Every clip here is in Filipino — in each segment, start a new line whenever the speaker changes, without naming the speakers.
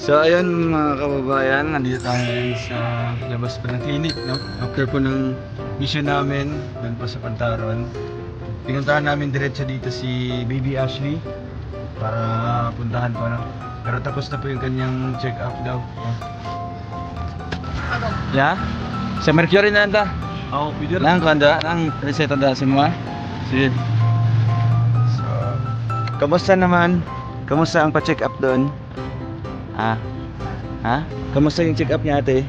So ayun mga kababayan, nandito tayo ngayon sa labas pa ng clinic, no? After po ng mission namin, doon po sa Pantaron. Pinuntahan namin diretso dito si Baby Ashley para puntahan po, no? Pero tapos na po yung kanyang check-up daw. No? Yeah? Sa Mercury na anda?
Oo, pwede rin.
Nang kanda, nang reseta da semua. Sige. So, kamusta naman? Kamusta ang pa-check up doon? Ha? Kamusta yung check up niya ate?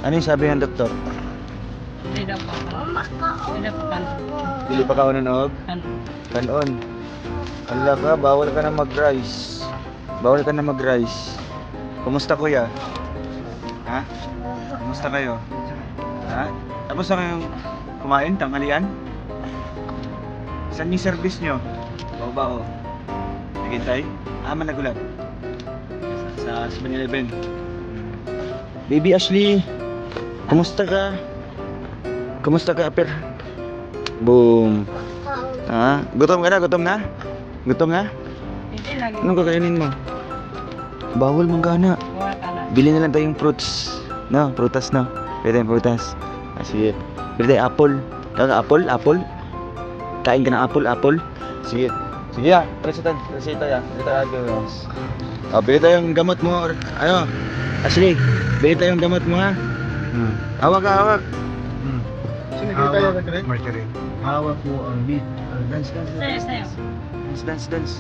Ano yung sabi ng doktor?
Hindi daw po. Hindi daw po.
Dili pa ka unanog? Kanon. Ala ka, bawal ka na mag-rice. Bawal ka na mag-rice. Kamusta kuya? Ha? Kamusta kayo? Ha? Tapos na kayong kumain, tanghalian? Saan yung service nyo? Bao-bao. Naghintay? Managulat. Sa 7-Eleven. Baby Ashley, kumusta ka? Kumusta ka, Aper? Boom. Gutom ka na? Gutom na? Gutom na?
Hindi lagi.
Anong kakainin mo? Bawal manggana.
Wala ka na.
Bili na lang tayong fruits. No, prutas no. Pwede tayong prutas. Sige. Bili tayong apple. Kaya apple? Apple? Kain ka ng apple? Sige. Sige ya, reseta ya. Reseta guys. Bili tayong gamot mo. Ayo. Ashley, bili tayong gamot mo ha. Hawak ka, hawak.
Sinigay tayo na kare?
Mercury. Hawak mo ang beat. Dance.
Sayo.
Dance.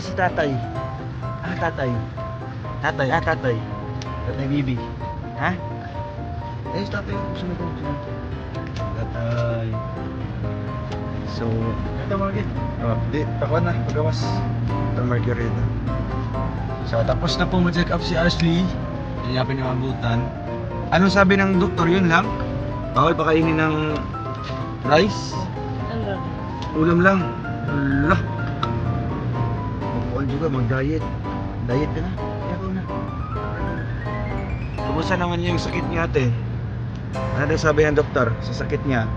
Si tatay. Tatay. Tatay Bibi. Ha? Tatay. Sumunod. Tatay. So,
Ito mga git.
di, takuan na, pagawas. Ito Mercury na. So, tapos na po ma-check up si Ashley. Hindi niya pinamabutan. Anong sabi ng doktor, yun lang? Bawal pa kainin ng rice?
Ano?
Ulam lang. Allah. Magpuan juga, mag-diet. Diet ka na. Kaya ko na. Kumusta naman yung sakit niya ate? Ano daw sabi ng doktor sa sakit niya?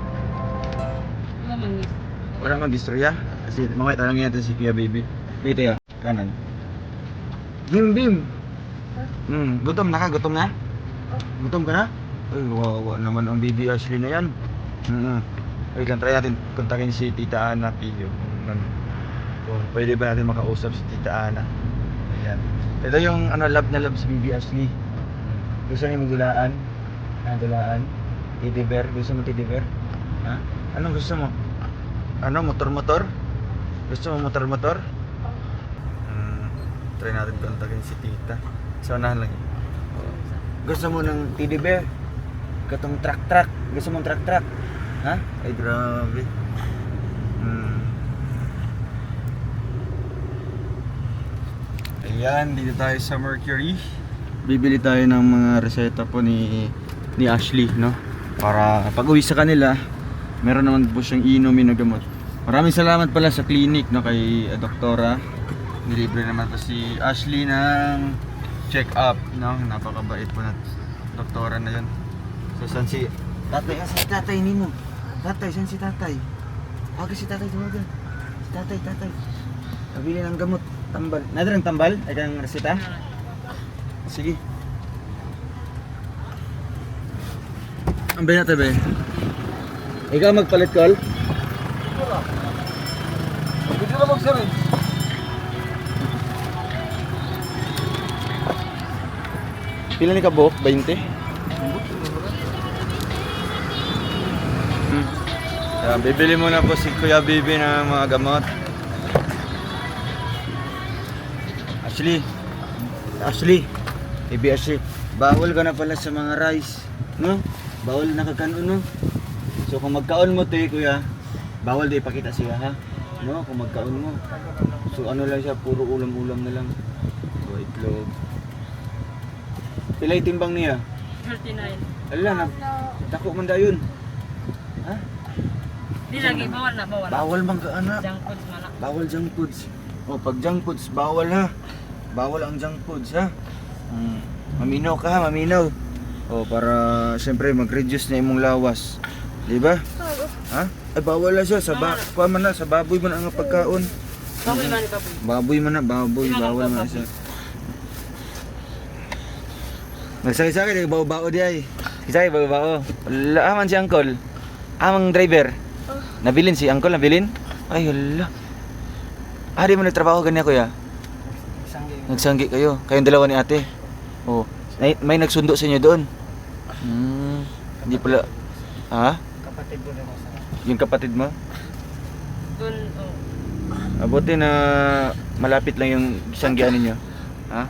Wala man yun.
Wala mang distorya? Kasi mamaya tanongin natin si Kuya Baby. Dito ya, kanan. Bim! Gutom na ka? Gutom na? Gutom ka na? Ay, wawa naman ang Baby Ashley na yan. Ay, lang try natin kontakin si Tita Ana Pillo. Kung pwede ba natin makausap si Tita Ana. Ayan. Ito yung love na love si Baby Ashley. Gusto niya magdulaan? Dulaan? Teddy bear? Gusto mo teddy bear? Ha? Anong gusto mo? Motor-motor? Gusto mo motor-motor? Try natin kontakin si Tita. Sa unahan lang yun. Gusto mo ng teddy bear? Katong truck? Gusto mong truck? Ha? Ay grabe. Ayan, dito tayo sa Mercury. Bibili tayo ng mga reseta po ni Ashley, no? Para pag uwi sa kanila, meron naman po siyang inumin na gamot. Maraming salamat pala sa clinic, no, kay doktora. Nilibre naman po si Ashley ng check-up, no? Napakabait po na doktora na yun. So, saan si tatay? Si tatay nino. Tatay, saan si tatay? Aga si tatay, tumagan. Si tatay. Nabili ng gamot. Tambal. Nadarang tambal? Ay kang reseta? Sige. Ang ba natin ba? Ikaw magpalit call?
Pwede na mag-series.
Pila ni ka buhok? 20? Bibili muna po si Kuya Bibi ng mga gamot. Ashley, Bibi Ashley, bawal ka na pala sa mga rice, no? Bawal na kakanon, no? So kung magkaon mo te, kuya, bawal di ipakita siya, ha? No, kung magkaon mo. So ano lang siya, puro ulam-ulam na lang. So itlog. Pilay timbang niya?
39.
Ala, dako man dayon. Ha?
Di lagi. Bawal na.
Bawal man ka anak.
Junk foods man na.
Bawal junk foods. O pag junk foods, bawal ha. Bawal ang junk foods ha. Maminaw ka ha, maminaw. O para siyempre mag-reduce na imong lawas. Di ba? Ha? Ay bawal na siya sa kuha man na sa baboy man ang pagkaon.
Baboy man, baboy.
Baboy man na, baboy. Bawal man siya. Nagsakit-sakit, bawo-bawo di ay. Kisakit, bawo-bawo. Wala, aman si Uncle. Amang driver. Nabilin si Uncle, nabilin? Ay, hala. Di mo nagtrabaho ganyan, kuya? Nagsanggi kayo. Kayong dalawa ni ate. Oh. May nagsundo sa inyo doon. Hindi pala. Ha?
Kapatid ko naman sa...
Yung kapatid mo?
Doon, oh.
Abuti na malapit lang yung sanggian ninyo. Ha?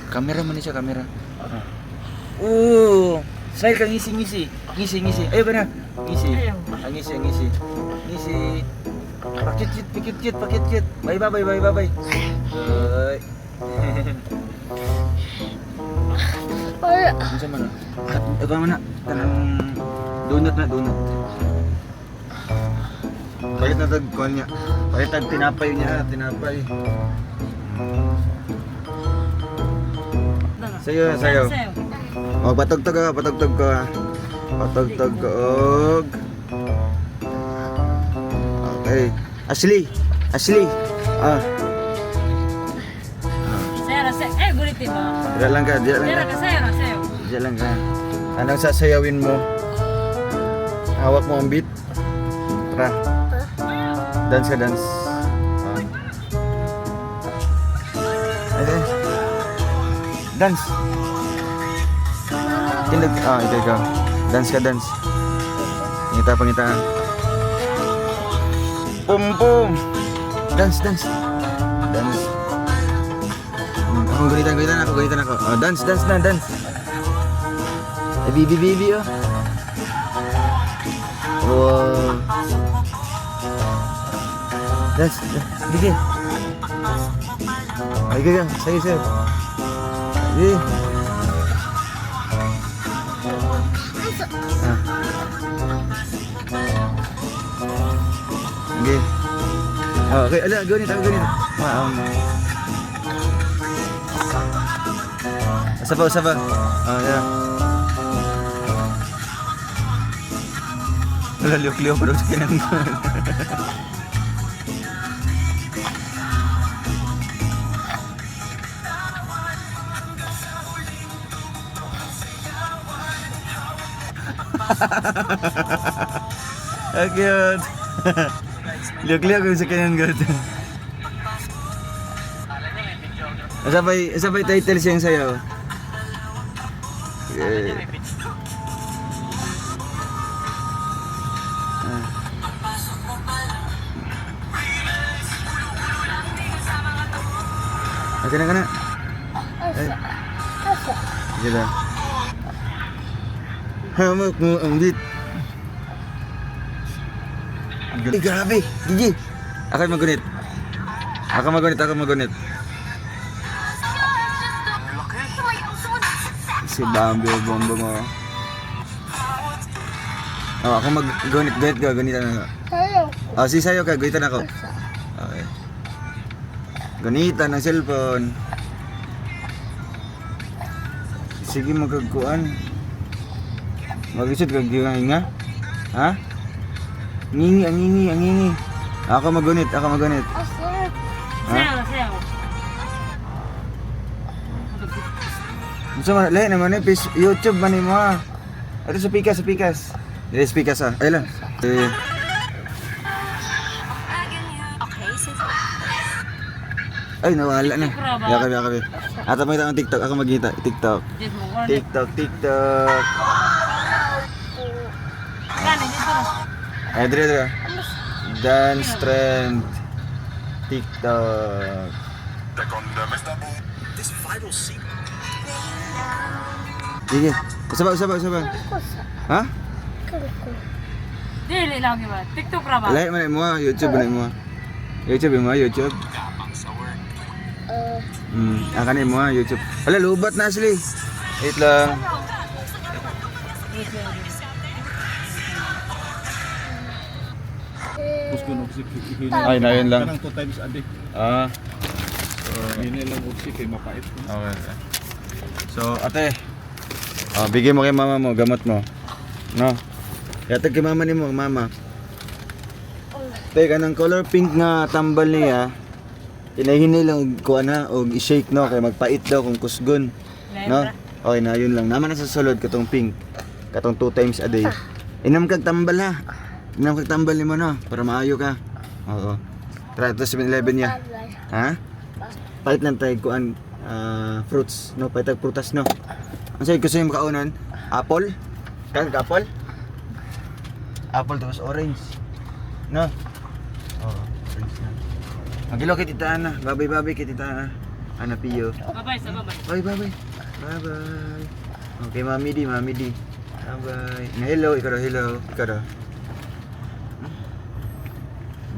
Kamera man siya, kamera. Smile ka, ngisi. Ngisi. Ayaw ba na? Ngisi.
Ayaw.
Ngisi. Ngisi. Pakit-kit. Bye. Ay. Ano man? Ito man na. Tanang donut na. Palit na tagkuhan niya. Palit tag tinapay niya. Sayo.
Sayo.
Patugtog ka. Patugtog ka. Okay. Ashley.
Sayo. Gulitin mo.
Diyan lang ka.
Sayo.
Diyan lang ka. Anong sasayawin mo? Hawak mo ang beat. Tara. Dance ka, dance. Ayun. Dance. Tindag. Ikaw. Dance ka, dance. Pangita. Pum. Dance. Ako gunitan ako. Dance na. Ay, bibi, oh. Wow. Dance. Sige. Ay, gaga. Sayo. Sige. Sige. Okay, ala, gunit. Usapa. Yeah. Wala, liyo pa daw sa kinanggan. Cute. Liyo ko sa kinanggan. Sabay title siyang sayaw. Yeah. Ka na. Sige na. Hamak mo ang beat. Ay, grabe. Gigi. Ako magunit. Si Bambi o bomba mo. Ako gunitan ako. Si sayo ka, gunitan ako. Okay. Gunitan ng cellphone. Sige, magkagkuan. Mag-isod ka, hinga. Ha? Ngingi. Ako magunit. Ha?
Sayo.
Gusto mo, lahat naman YouTube man mo ha. Ito sa pikas. Sa pikas ha. Ay lang. Ay, nawala na. Yakabi. At may tayong TikTok. Ako magkita. TikTok. Ay, dire. Dance trend. TikTok. Sige. Usaba. Ha?
Dili lagi ba? TikTok ra ba?
Lahat man mo ha. YouTube mo. YouTube. Akanin mo ha. YouTube. Wala, lubat na Ashley. Wait lang. Ay, na yun lang.
Kanang 2 times a day. Yun lang uksi kay mapait.
Okay. So, ate. Bigay mo kay mama mo, gamot mo. No? Yatag kay mama ni mo, mama. Ate, kanang color pink nga tambal niya. Hinahinay lang ko na og i-shake no kay magpait daw kung kusgon. No? Okay na yun lang. Naman na sa sulod katong pink. Katong 2 times a day. Inam kag tambal ha. Inam kag tambal nimo no para maayo ka. Oo. Try to 7-Eleven ya. Ha? Palit lang tayo kuan fruits no, palit tag prutas no. Ang say ko sa imong kaunan, apple. Kan apple? Apple tapos orange. No. Oh, orange na. Magilo kay tita Ana. Babay kay tita Ana. Ana Pio.
Bye-bye sa bye-bye.
Bye. Bye. Okay, Mami D. Bye. Na hello, ikaw daw, hello. Ikaw daw.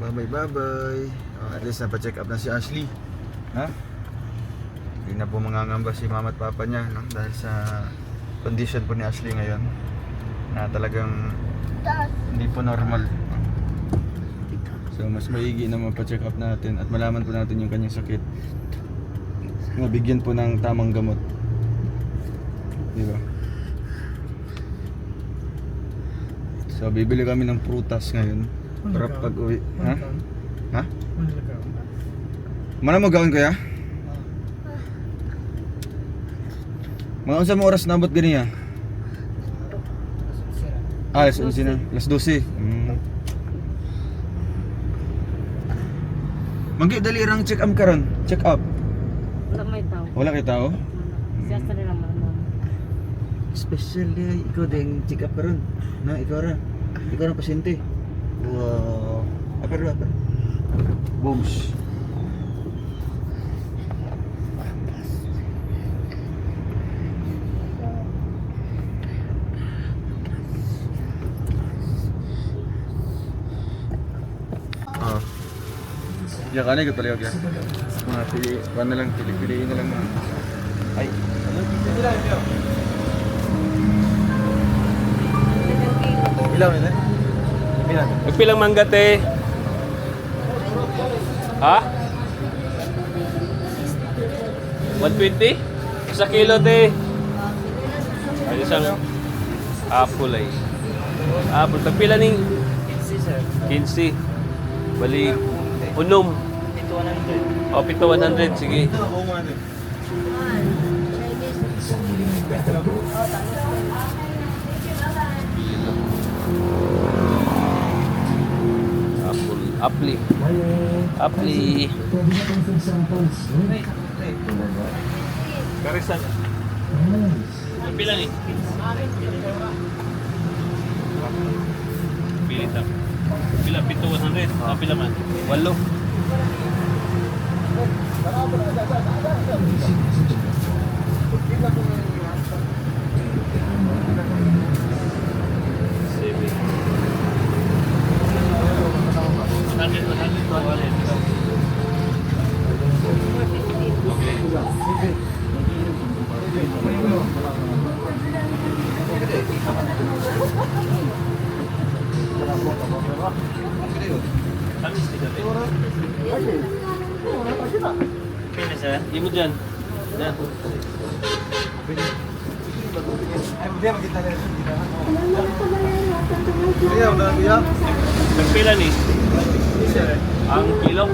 Bye. Oh, at least napa-check up na si Ashley. Ha? Hindi na po mangangamba si mama at papa niya, no? Dahil sa condition po ni Ashley ngayon na talagang hindi po normal. So mas maigi na mapa-check up natin at malaman po natin yung kanyang sakit. Mabigyan po ng tamang gamot. Di ba? So bibili kami ng prutas ngayon para pag-uwi. Ha? Ha? Mana mo gawin kuya? Mga unsa mo oras nabot gani ya? Alas 11 na. Alas 12. Manggi dali rang check up karon. Check up.
Wala may tao.
Wala kay tao?
Siya sa nila man.
Special day ikaw ding check up karon. Na ikaw ra. Ikaw ra pasyente. Wow. Apa. Booms. Ya kan ikut balik ya. Mga piliin na lang, piliin na lang. Ay. Ilang ito? Ilang?
Nagpilang mangga te? Ha? 120? Sa kilo te? Ay isang apple ay. Apple. Tagpila ning? 15. Bali, unom. O, pito 100. Sige. Apple. Karisan. Pila ni? Pili ta. Pila pito 100. Pila man? 8. Di mo dyan. Dyan. Nagpila ni? Ang kilo?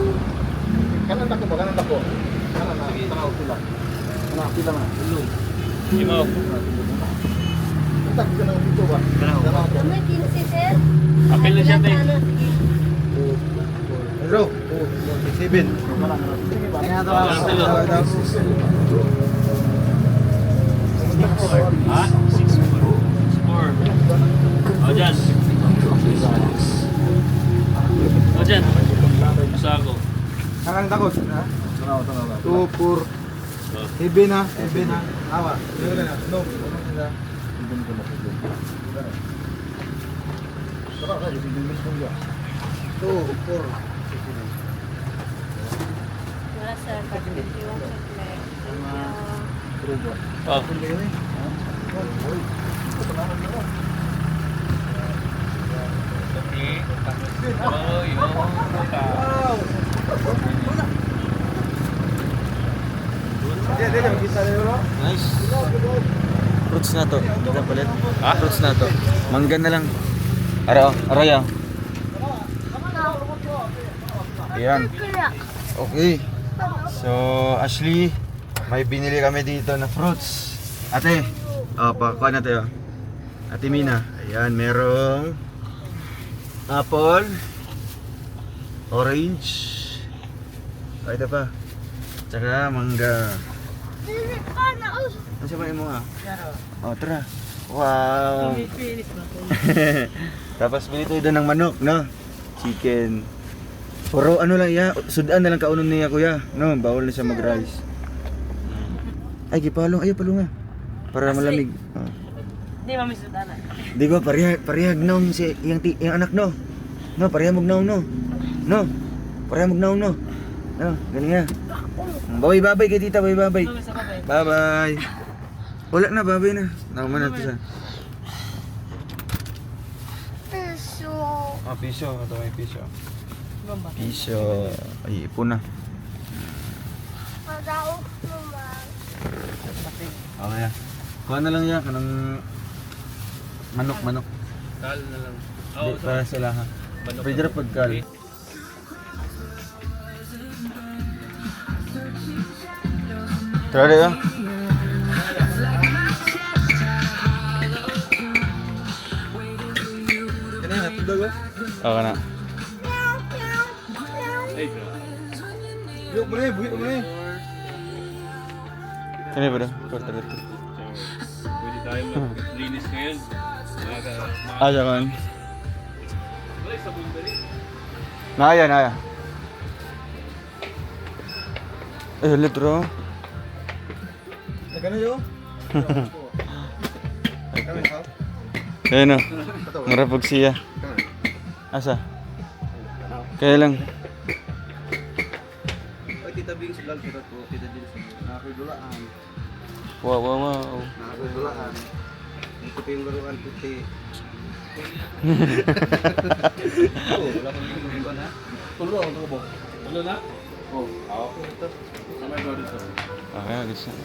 Kanan tako ba? Kanan na, tanaw pila. Kanan pila na. Ilong.
Lima.
Tak ka nang dito ba? Tanaw ko.
May 15, sir.
Apil na siya, te.
Bro, 7.
Ha? 6-4. O dyan. Basta ako.
Karang takot.
Tanaw.
2, 4. 7 na. Awa. No.
Wala sir. Pag-21
Oh.
Nice. Fruits na to. Kita palit.
Ha?
Fruits na to. Mangga na lang. Araya. Ayan. Okay. So, Ashley, may binili kami dito na fruits. Ate, pakuha na tayo. Ate Mina, ayan, merong apple, orange, ito pa, tsaka mangga. Ano siya ba mo nga? Tara. Wow.
Finish na po.
Tapos bili tayo doon ng manok, no? Chicken. Puro ano lang iya, sudan na lang kaunon niya kuya. No, bawal na siya mag-rice. Ay, gipalong, ayaw palong nga. Para malamig.
Hindi mami sudanan.
Di ba parehag naon si yung anak no. No, parehag mong naon no. No. Parehag mong naon no. No, ganun nga. Babay kay tita, babay.
Mami sa kapay.
Bye. Wala na, babay na. Naman na ito siya. Piso. Ito may piso.
Gamba.
Piso. Ay, ipon na. Okay ya. Kuha na lang yan, kanang manok.
Kal na lang.
Di, para sila ha. Pwede na pagkal. Tara dito. Oo na.
Ay, bro.
Yuk, buhit mo na.
Kani ba? Pwede
tayo maglinis ngayon.
Aja kan.
Wala sa bundari.
Naya. Litro.
Nagano yo?
Ayun o. Ngarapag siya. Asa? Kaya lang.
Ay, tita Bing sugal kita to. Tita Bing nakadulaan.
Wow.
Nakadulaan. Ito pa yung laruan puti. Wala kang linggo na. Tulo ako ba?
Tulo na?
Oh, ako ito.
Samay ba dito?
Okay, agad siya.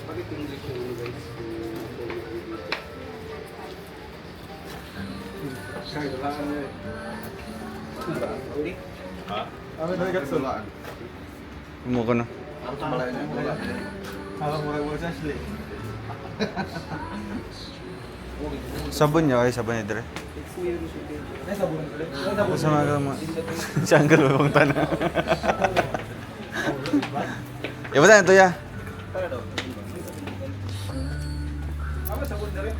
Bakit yung dito guys? Kaya dulaan niya eh.
Ha?
Ano ba yung dulaan?
Umuko na.
Ako tumalay na yung dulaan. Ako mura sa Ashley.
Sabon niya, ay sabon niya dire.
Ay, sabon ulit.
Sa mga gama. Siyang galawang tanah. Iba tayo ito ya.
Ano sabon na rin?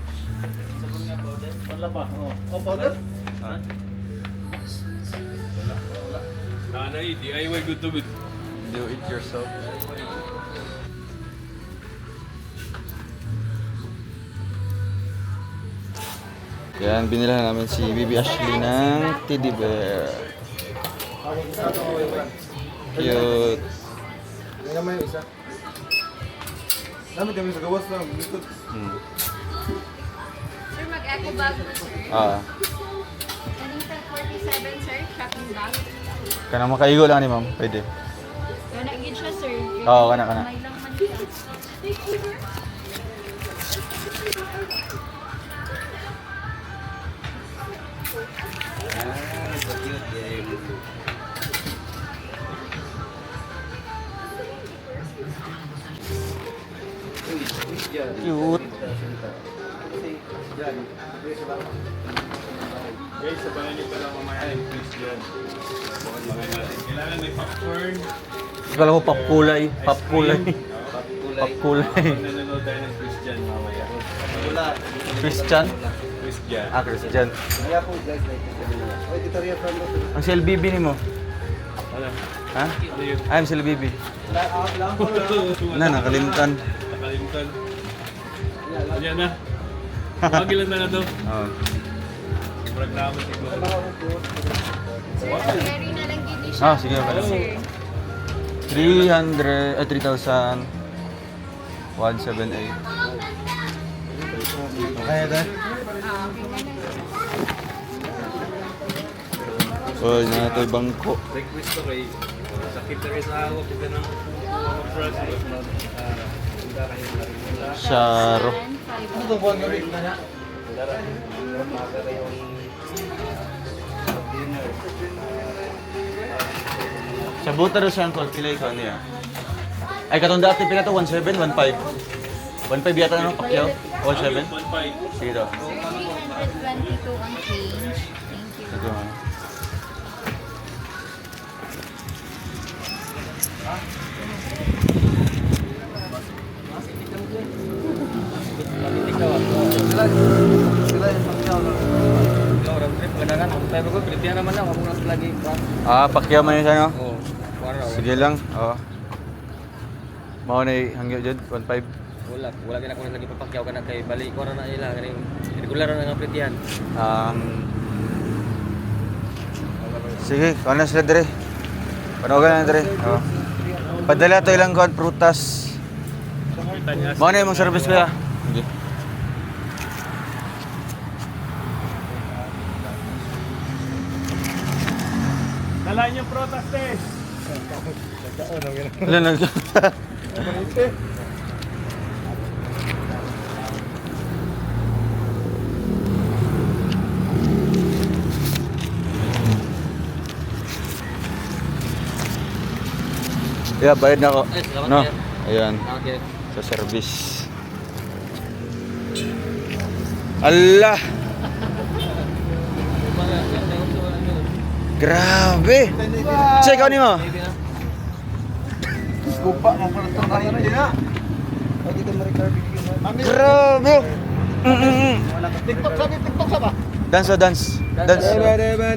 Sabon nga powder? Wala pa. Oh, powder?
Nanay, DIY good to good.
Do it yourself. Yan, binila namin si Bibi Ashley ng teddy bear. Cute.
Yan naman yung isa. Namin kami sa gawas lang. Dito.
Sir, mag-eco bag mo, sir. Kaning 1047, sir. Shopping bag.
Kanang makaigo lang ni ma'am, pwede.
Kana gid siya, sir.
Oo, kana.
May lang man siya.
Cute.
Guys, sabahan niyo pala mamaya yung quiz dyan. Kailangan may popcorn.
Kala ko papkulay.
Popkulay.
Papkulay.
Nanonood tayo ng quiz dyan mamaya.
Christian?
Quiz dyan.
Christian.
Kaya po guys, like Oy, dito rin from the.
Ang CLBB ni mo?
Ano?
Ha?
Ano yun?
I'm CLBB. Nakalimutan.
Nakalimutan. Ayan na. Magilan na to.
Oo.
Reklamo siguro.
Sir, carry na lang gid ni siya.
Sige, okay.
Sir.
3,178.
Kaya dahil.
Oh, na ito bangko.
Request ko kay sakit na kayo sa ako. Kita ng first.
Sharo.
Ano itong buwan nga rin na niya?
Sa buta daw siya ang call, pila ikaw niya. Ay, katong dati pila to, 1.7, 1.5. 1.5 yata ano, Pacquiao? 1.7? Sige daw.
Sir, 322 ang change. Thank you.
Ito nga. Ah, Pacquiao man yun siya, no? Sige lang, oo. Mao na hangyo jud 1.5.
Wala kina ko lagi papakyaw ka na kay balik ko na ila kani regular na nga pritihan.
Sige, kung na sila dire. Panogan na dire. Oo. Padala to ilang kuan prutas. Mao na imong service kuya. Sige.
Dala niyo protas test.
Wala na. Yeah, bayad na ako.
Ay, salamat,
No.
sir.
Ayan,
Okay.
sa service. Allah! Grabe! Check out ni mo.
Kupa mo pala ito na rin na. Pwede ka ma-record.
Grabe!
TikTok sabi, TikTok sa ba?
Dance, dance. Dance.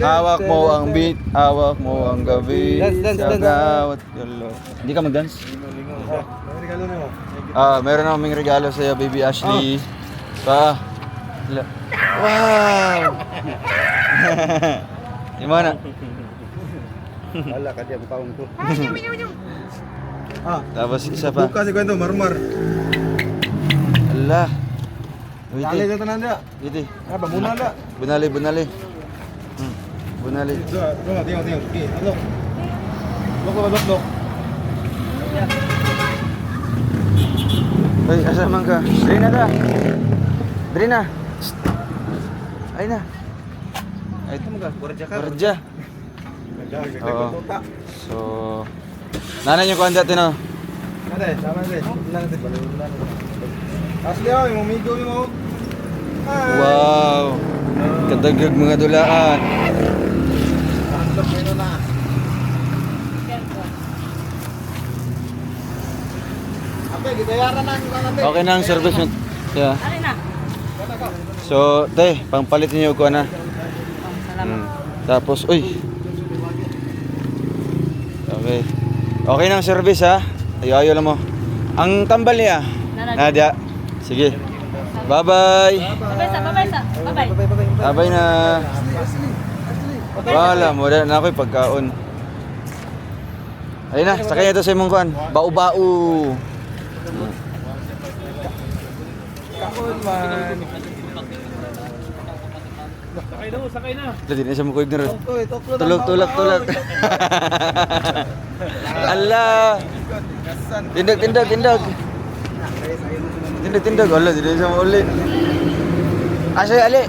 Hawak mo ang beat, hawak mo ang gabi.
Dance.
Gagawat gulo. Hindi ka mag-dance?
Regalo mo.
Meron na kaming regalo sa'yo, baby Ashley. Wow! Gimana?
Wala ka diyan taon ko.
Tapos isa pa.
Buka si kwento, marmar.
Allah.
Dali
Wait.
na tanan dia.
Giti.
Apa muna na?
Bunali. Bunali.
Tengok. Okey, alok. Lok.
Ay, asa man ka? Dali na ta. Dali na. Shh. Ay na. Ay,
Kamu ka, kerja ka.
kerja. Oo. So, nanay niyo kuhan dati no?
Ate, sama ate. Ulan ate, balulan. Asli oh, yung amigo mo.
Wow. Kadagdag mga dulaan.
Andap mo na. Ate, gibayaran na yung ate.
Okay na ang service mo. Yeah.
Alin na?
So, te, pangpalit niyo ko na. Tapos, uy. Okay. Okay na ang service ha. Ayaw lang mo. Ang tambal niya. Nadia. Sige. Bye-bye.
Bye-bye.
Bye-bye na. Wala mo na ako'y pagkaon. Ayun na, sakay niya ito sa imong kuan. Bau-bau.
Sakay na.
Dali na siya mo kuig na rin.
Oy, toklo na.
Tulog. Allah. Tindag. Wala, hindi siya mauli. Asay, ali.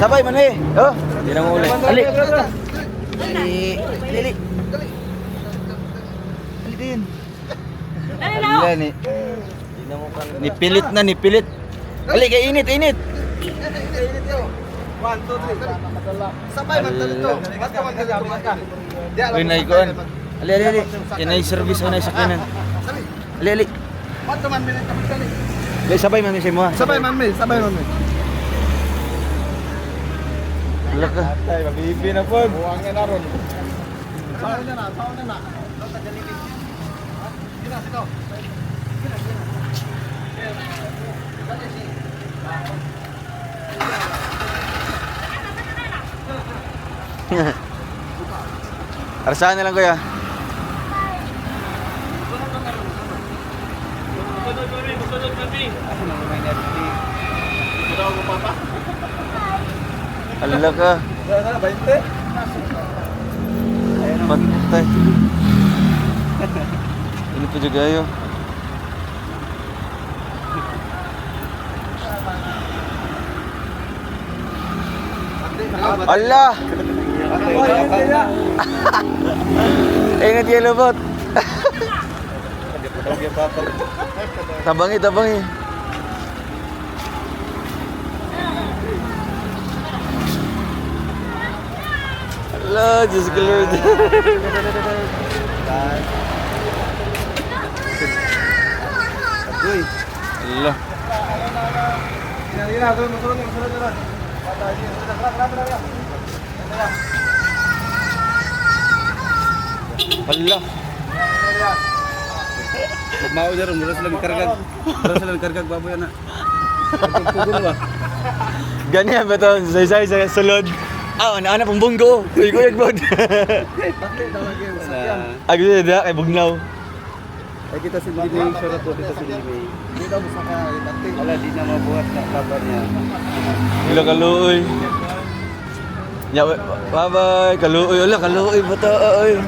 Sabay man eh. Oh, hindi na mauli. Ali. Ali. din. Allah ni. Nipilit. Ali, kay init.
One, two, three. Sabay man dito. Basta man dito.
Uy, naikuan. Ali. Yan ay service o na sa kanan. Ali.
Basta man minit kami kali.
Ali, sabay man siya mo ha.
Sabay man mi.
Wala ka.
Ay, mabibi na po. Buwangin na ron. Saan na. Gina, sikaw.
Arasahan na lang kuya.
Musunod kami.
Alala ka.
Sana 20.
Patay. Ini pa juga ayo. Allah. Ingat kayo lubot. Tabangi, tabangi. Ala, Diyos ko Lord. Ala. Ala.
Mau jar, murah lang kargag baboy na. Pugol ba?
Ganyan ba ito? Say-say sa sulod. Ah, ano pong bunggo. Kuy-kuyag bod. Ako siya da, kay Bugnaw.
Ay kita si Jimmy, shoutout po dito si Jimmy. Hindi daw sa ka, wala di na mabuhat na kabar niya.
Wala kaluoy. Ya, bye-bye. Kaluoy. Wala, kaluoy ba ito? Oy.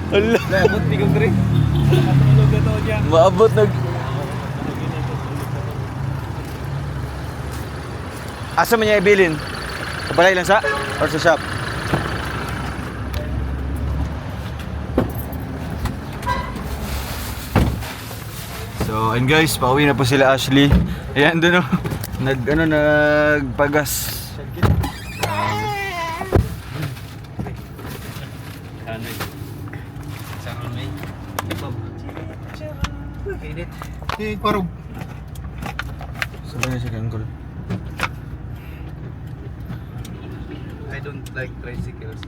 Wala.
Abot tigong diri.
Maabot nag... Asa man niya ibilin? Kabalay lang sa? Or sa shop? So, and guys, pauwi na po sila Ashley. Ayan doon oh. Nagpagas.
Parang
Sabay na siya kay Uncle.
I don't like tricycles.